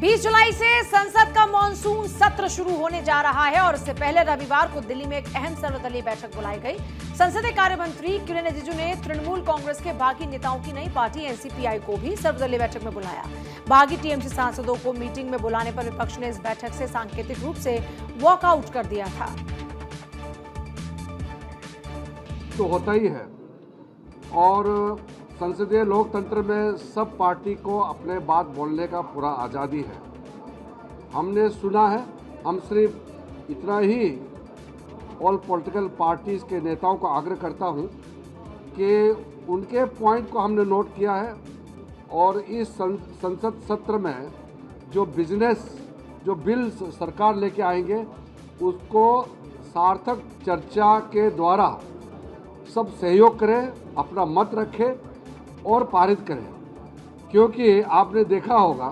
20 जुलाई से संसद का मॉनसून सत्र शुरू होने जा रहा है और इससे पहले रविवार को दिल्ली में एक अहम सर्वदलीय बैठक बुलाई गई। संसदीय कार्य मंत्री किरेन रिजिजू ने तृणमूल कांग्रेस के बागी नेताओं की नई पार्टी एनसीपीआई को भी सर्वदलीय बैठक में बुलाया। बागी टीएमसी सांसदों को मीटिंग में बुलाने पर विपक्ष ने इस बैठक से सांकेतिक रूप से वॉकआउट कर दिया था। तो होता ही है और संसदीय लोकतंत्र में सब पार्टी को अपने बात बोलने का पूरा आज़ादी है। हमने सुना है, हम सिर्फ इतना ही ऑल पॉलिटिकल पार्टीज़ के नेताओं को आग्रह करता हूं कि उनके पॉइंट को हमने नोट किया है और इस संसद सत्र में जो बिल्स सरकार लेके आएंगे उसको सार्थक चर्चा के द्वारा सब सहयोग करें, अपना मत रखें और पारित करें। क्योंकि आपने देखा होगा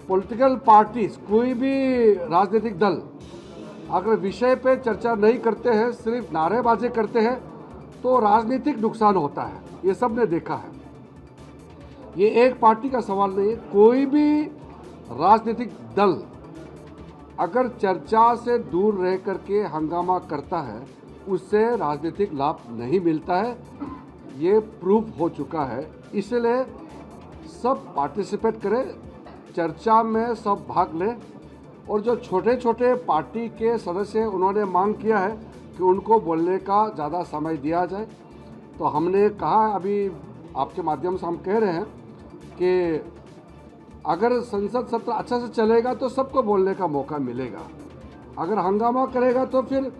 पॉलिटिकल पार्टीज, कोई भी राजनीतिक दल अगर विषय पे चर्चा नहीं करते हैं, सिर्फ नारेबाजी करते हैं तो राजनीतिक नुकसान होता है। ये सब ने देखा है। ये एक पार्टी का सवाल नहीं है, कोई भी राजनीतिक दल अगर चर्चा से दूर रह करके हंगामा करता है उससे राजनीतिक लाभ नहीं मिलता है। ये प्रूफ हो चुका है। इसलिए सब पार्टिसिपेट करें, चर्चा में सब भाग लें और जो छोटे छोटे पार्टी के सदस्य उन्होंने मांग किया है कि उनको बोलने का ज़्यादा समय दिया जाए, तो हमने कहा, अभी आपके माध्यम से हम कह रहे हैं कि अगर संसद सत्र अच्छा से चलेगा तो सबको बोलने का मौका मिलेगा। अगर हंगामा करेगा तो फिर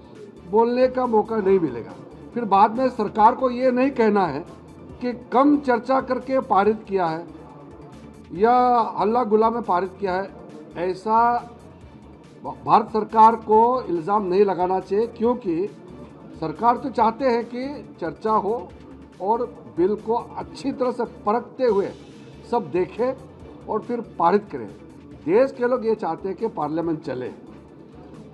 बोलने का मौका नहीं मिलेगा। फिर बाद में सरकार को ये नहीं कहना है कि कम चर्चा करके पारित किया है या हल्ला गुल्ला में पारित किया है। ऐसा भारत सरकार को इल्ज़ाम नहीं लगाना चाहिए, क्योंकि सरकार तो चाहते हैं कि चर्चा हो और बिल को अच्छी तरह से परखते हुए सब देखें और फिर पारित करें। देश के लोग ये चाहते हैं कि पार्लियामेंट चले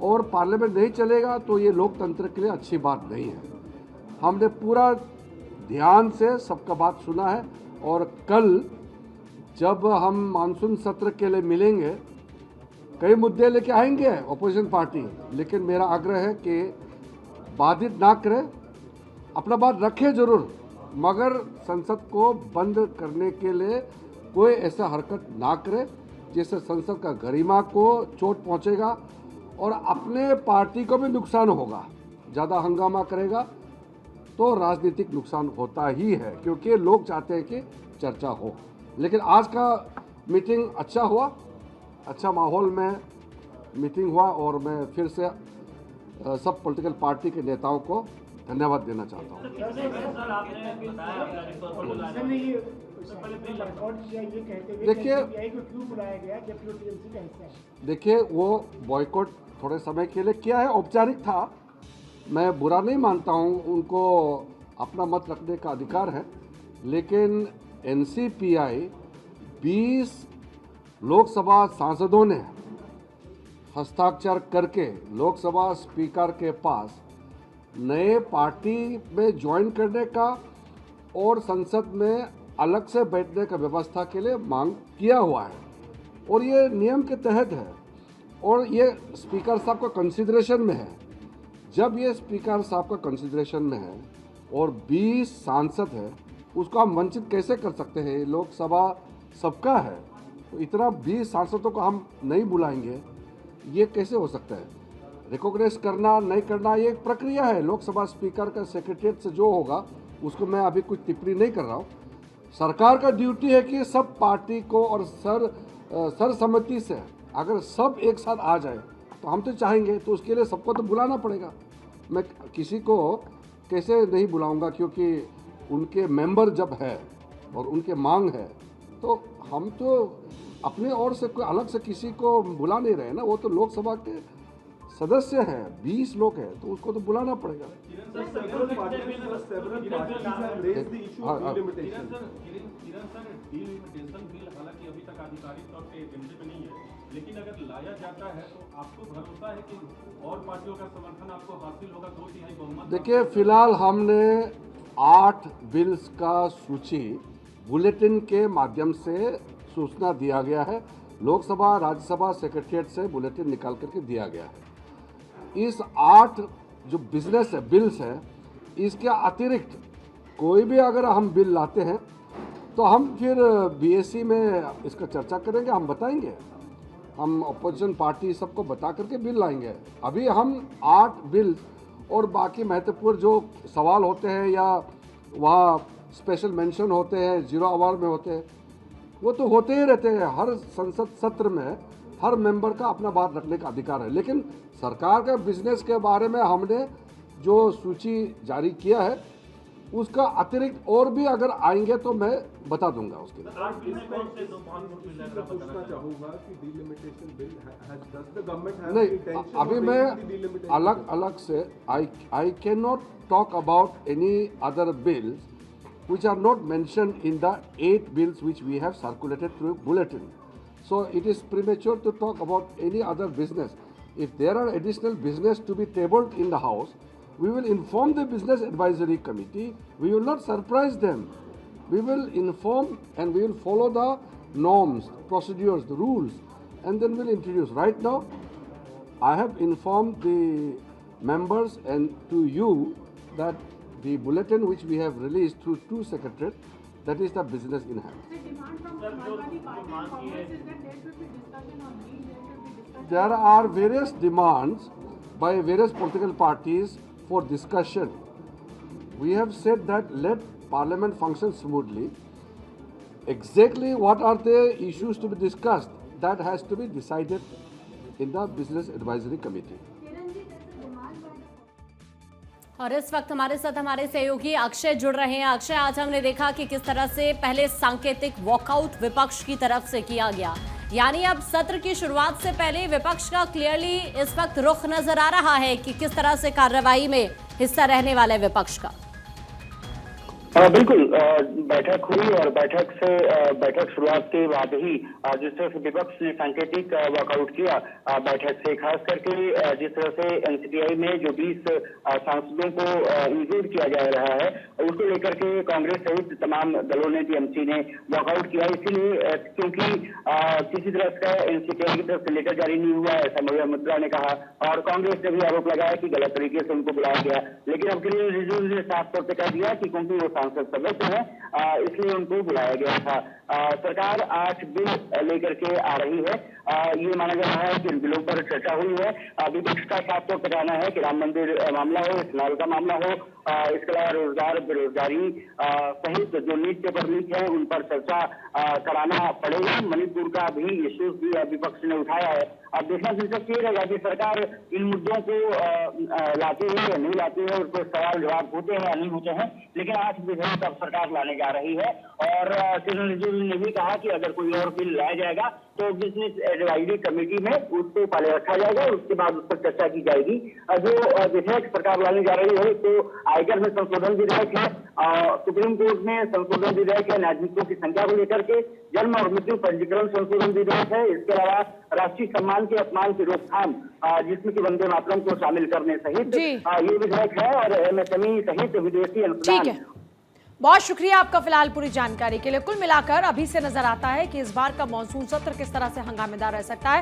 और पार्लियामेंट नहीं चलेगा तो ये लोकतंत्र के लिए अच्छी बात नहीं है। हमने पूरा ध्यान से सबका बात सुना है और कल जब हम मानसून सत्र के लिए मिलेंगे कई मुद्दे लेके आएंगे अपोजिशन पार्टी, लेकिन मेरा आग्रह है कि बाधित ना करें, अपना बात रखें जरूर, मगर संसद को बंद करने के लिए कोई ऐसा हरकत ना करे जिससे संसद का गरिमा को चोट पहुंचेगा और अपने पार्टी को भी नुकसान होगा। ज़्यादा हंगामा करेगा तो राजनीतिक नुकसान होता ही है, क्योंकि लोग चाहते हैं कि चर्चा हो। लेकिन आज का मीटिंग अच्छा हुआ, अच्छा माहौल में मीटिंग हुआ और मैं फिर से सब पॉलिटिकल पार्टी के नेताओं को धन्यवाद देना चाहता हूँ। देखिए वो बॉयकॉट थोड़े समय के लिए किया है, औपचारिक था, मैं बुरा नहीं मानता हूँ, उनको अपना मत रखने का अधिकार है। लेकिन एनसीपीआई 20 लोकसभा सांसदों ने हस्ताक्षर करके लोकसभा स्पीकर के पास नए पार्टी में ज्वाइन करने का और संसद में अलग से बैठने का व्यवस्था के लिए मांग किया हुआ है और ये नियम के तहत है और ये स्पीकर साहब का कंसिडरेशन में है। जब ये स्पीकर साहब का कंसिडरेशन में है और 20 सांसद है, उसको हम वंचित कैसे कर सकते हैं? लोकसभा सबका है, तो इतना 20 सांसदों को हम नहीं बुलाएंगे, ये कैसे हो सकता है? रिकॉग्नाइज करना नहीं करना ये एक प्रक्रिया है। लोकसभा स्पीकर का सेक्रेटरीट से जो होगा उसको मैं अभी कुछ टिप्पणी नहीं कर रहा हूँ। सरकार का ड्यूटी है कि सब पार्टी को और सर्वसम्मति से अगर सब एक साथ आ जाए तो हम तो चाहेंगे, तो उसके लिए सबको तो बुलाना पड़ेगा। मैं किसी को कैसे नहीं बुलाऊंगा, क्योंकि उनके मेंबर जब है और उनके मांग है तो हम तो अपने ओर से कोई अलग से किसी को बुला नहीं रहे ना। वो तो लोकसभा के सदस्य हैं, 20 लोग हैं, तो उसको तो बुलाना पड़ेगा। लेकिन अगर लाया जाता है तो आपको भरोसा है कि और पार्टियों का समर्थन आपको हासिल होगा? 2/3 बहुमत। देखिए, फिलहाल हमने 8 बिल्स का सूची बुलेटिन के माध्यम से सूचना दिया गया है, लोकसभा राज्यसभा सेक्रेटरीट से बुलेटिन निकाल करके दिया गया है। इस 8 जो बिजनेस है, बिल्स है, इसके अतिरिक्त कोई भी अगर हम बिल लाते हैं तो हम फिर बीएससी में इसका चर्चा करेंगे, हम बताएंगे, हम अपोजिशन पार्टी सबको बता करके बिल लाएंगे। अभी हम 8 बिल और बाकी महत्वपूर्ण जो सवाल होते हैं या वहाँ स्पेशल मेंशन होते हैं, 0 आवर में होते हैं, वो तो होते ही रहते हैं। हर संसद सत्र में हर मेंबर का अपना बात रखने का अधिकार है, लेकिन सरकार के बिजनेस के बारे में हमने जो सूची जारी किया है उसका अतिरिक्त और भी अगर आएंगे तो मैं बता दूंगा उसके लिए। नहीं, अभी मैं अलग अलग से I can not talk about any other bills which are not mentioned in the 8 bills which we have circulated through bulletin. So it is premature to talk about any other business. If there are additional business to be tabled in the House, we will inform the Business Advisory Committee. We will not surprise them. We will inform and we will follow the norms, procedures, the rules, and then we'll introduce. Right now, I have informed the members and to you that the bulletin which we have released through 2 secretariats, that is the business in hand. The demand from Samajwadi Party and Congress is that there should be discussion on these, there should be discussion. There are various demands by various political parties for discussion. We have said that let Parliament function smoothly. Exactly what are the issues to be discussed, that has to be decided in the Business Advisory Committee. और इस वक्त हमारे साथ हमारे सहयोगी अक्षय जुड़ रहे हैं। अक्षय, आज हमने देखा कि किस तरह से पहले सांकेतिक वॉकआउट विपक्ष की तरफ से किया गया, यानी अब सत्र की शुरुआत से पहले विपक्ष का क्लियरली इस वक्त रुख नजर आ रहा है कि किस तरह से कार्रवाई में हिस्सा रहने वाला है विपक्ष का। बिल्कुल, बैठक हुई और बैठक शुरुआत के बाद ही जिस तरह से विपक्ष ने सांकेतिक वॉकआउट किया बैठक से, खास करके जिस तरह से एनसीपीआई में जो 20 सांसदों को इंक्लूड किया जा रहा है उसको लेकर के कांग्रेस सहित तमाम दलों ने, टीएमसी ने वॉकआउट किया। इसीलिए क्योंकि किसी तरह का एनसीपीआई की तरफ से लेटर जारी नहीं हुआ, ऐसा मौर्य मित्रा ने कहा, और कांग्रेस ने भी आरोप लगाया कि गलत तरीके से उनको बुलाया गया। लेकिन अब किरण रिजिजू ने साफ तौर पर कह दिया कि क्योंकि वो सांसद सदस्य है इसलिए उनको बुलाया गया था। सरकार 8 बिल लेकर के आ रही है। ये माना जा रहा है कि इन बिलों पर चर्चा हुई है। विपक्ष का साफ तौर पर कहना है कि राम मंदिर मामला हो, इस्लाम का मामला हो, इसके अलावा रोजगार, बेरोजगारी सहित जो नीट पेपर लीक है उन पर चर्चा कराना पड़ेगा। मणिपुर का भी इश्यूज भी विपक्ष ने उठाया है। अब देखना दिलचस्प ये रहेगा कि सरकार इन मुद्दों को लाती है या नहीं लाती है, उसको सवाल जवाब होते हैं या नहीं होते हैं, लेकिन 8 विधेयक अब सरकार लाने जा रही है। और किरण रिजिजू ने भी कहा कि अगर कोई और बिल लाया जाएगा तो बिजनेस एडवाइजरी कमेटी में उसको पहले रखा जाएगा और उसके बाद उस पर चर्चा की जाएगी। जो विधेयक सरकार लाने जा रही है तो आयकर में संशोधन विधेयक है, सुप्रीम कोर्ट में संशोधन विधेयक है, न्यायाधीशों की संख्या को लेकर के, जन्म और मृत्यु पंजीकरण संशोधन विधेयक है, इसके अलावा राष्ट्रीय सम्मान के अपमान की रोकथाम जिसमें कि वंदे मातरम को शामिल करने सहित ये विधेयक है, और एमएसएमई सहित विदेशी अनुदान। बहुत शुक्रिया आपका फिलहाल पूरी जानकारी के लिए। कुल मिलाकर अभी से नजर आता है कि इस बार का मॉनसून सत्र किस तरह से हंगामेदार रह सकता है।